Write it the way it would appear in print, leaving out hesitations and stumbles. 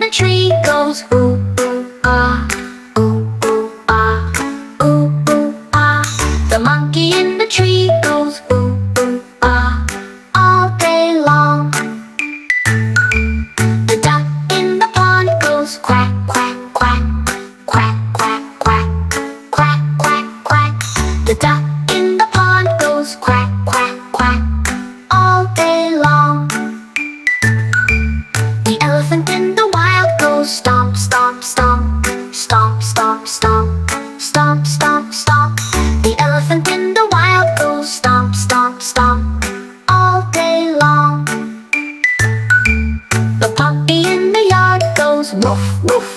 the tree goes ooh, ooh, ah, ooh, ooh, ah, ooh, ooh, ah. The monkey in the tree goes ooh, ooh, ah, all day long. The duck in the pond goes quack, quack, quack, quack, quack, quack, quack, quack, quack. The duck in the pond goes quack, quack, quack, all day long. The elephant in the wild goes stomp, stomp, stomp, stomp, stomp, stomp, stomp, stomp, stomp. The elephant in the wild goes stomp, stomp, stomp, all day long. The puppy in the yard goes woof, woof,